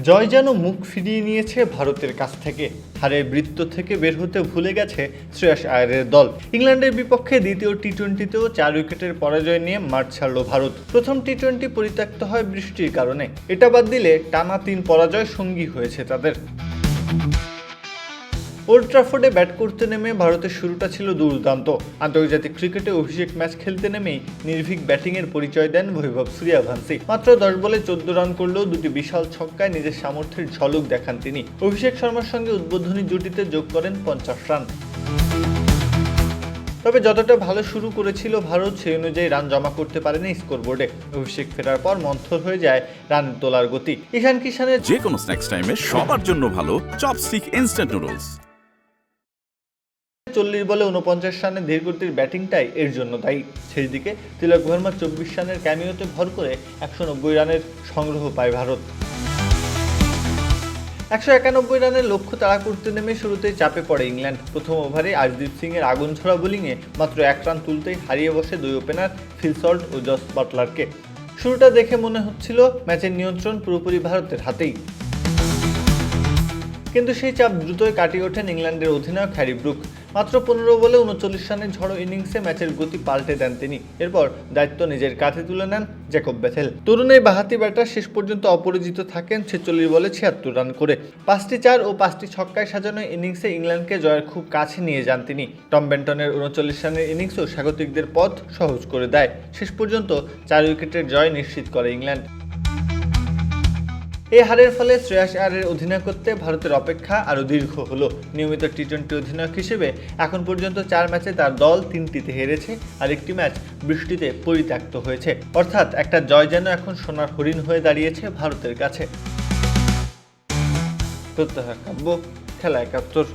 জয় যেন মুখ ফিরিয়ে নিয়েছে ভারতের কাছ থেকে। হারের বৃত্ত থেকে বের হতে ভুলে গেছে শ্রেয়াস আয়ারের দল। ইংল্যান্ডের বিপক্ষে দ্বিতীয় টি-20তেও 4 উইকেটের পরাজয় নিয়ে মাঠ ছাড়ল ভারত। প্রথম টি-20 পরিত্যক্ত হয় বৃষ্টির কারণে। এটা বাদ দিলে টানা 3 পরাজয় সঙ্গী হয়েছে তাদের। ওল্ড ট্রাফোর্ডে ব্যাট করতে নেমে ভারতের শুরুটা ছিল দুর্দান্ত। আন্তর্জাতিক ক্রিকেটে অভিষেক ম্যাচ খেলতে নেমেই নির্ভীক ব্যাটিংয়ের পরিচয় দেন বৈভব সূর্যবংশী। মাত্র 10 বলে 14 রান করলেও দুটি বিশাল ছক্কায় নিজের সামর্থ্যের ঝলক দেখান তিনি। অভিষেক শর্মার সঙ্গে উদ্বোধনী জুটিতে যোগ করেন 50 রান। তবে যতটা ভালো শুরু করেছিল ভারত, সেই অনুযায়ী রান জমা করতে পারেনি স্কোরবোর্ডে। অভিষেক ফেরার পর মন্থর হয়ে যায় রান তোলার গতি। ঈশান কিষানের যে কোনো স্ন্যাক্স টাইমে সবার জন্য ভালো চপস্টিক ইনস্ট্যান্ট নুডলস। 40 বলে 49 রানের ধীরগতির ব্যাটিংটাই এর জন্য দায়ী। সেই দিকে তিলক ভার্মা 24 রানের ক্যামিওতে ভর করে 190 রানের সংগ্রহ পায় ভারত। 191 রানের লক্ষ্য তাড়া করতে নেমে শুরুতেই চাপে পড়ে ইংল্যান্ড। প্রথম ওভারে আর্শদীপ সিংয়ের আগুন ঝরা বোলিংয়ে মাত্র 1 রান তুলতেই হারিয়ে বসে 2 ওপেনার ফিল সল্ট ও জস বাটলারকে। শুরুটা দেখে মনে হচ্ছিল ম্যাচের নিয়ন্ত্রণ পুরোপুরি ভারতের হাতেই, কিন্তু সেই চাপ দ্রুতই কাটিয়ে ওঠেন ইংল্যান্ডের অধিনায়ক হ্যারি ব্রুক। মাত্র 15 বলে 39 রানের ঝড়ো ইনিংসে ম্যাচের গতি পাল্টে দেন তিনি। এরপর দায়িত্ব নিজের কাঁধে তুলে নেন জ্যাকব বেথেল। তরুণ এই বাঁহাতি ব্যাটার শেষ পর্যন্ত অপরাজিত থাকেন 46 বলে 76 রান করে। 5টি 4 ও 5টি ছক্কায় সাজানো ইনিংসে ইংল্যান্ডকে জয়ের খুব কাছে নিয়ে যান তিনি। টম বেন্টনের 39 রানের ইনিংসও স্বাগতিকদের পথ সহজ করে দেয়। শেষ পর্যন্ত 4 উইকেটের জয় নিশ্চিত করে ইংল্যান্ড। এই হারের ফলে শ্রেয়াস আয়ারের অধিনায়কত্বে ভারতের অপেক্ষা আরও দীর্ঘ হলো। নিয়মিত টি-20 অধিনায়ক হিসেবে এখন পর্যন্ত 4 ম্যাচে তার দল 3টিতে হেরেছে, আর একটি ম্যাচ বৃষ্টিতে পরিত্যক্ত হয়েছে। অর্থাৎ একটা জয় যেন এখন সোনার হরিণ হয়ে দাঁড়িয়েছে ভারতের কাছে। প্রত্যহ কাব্য, খেলা 71।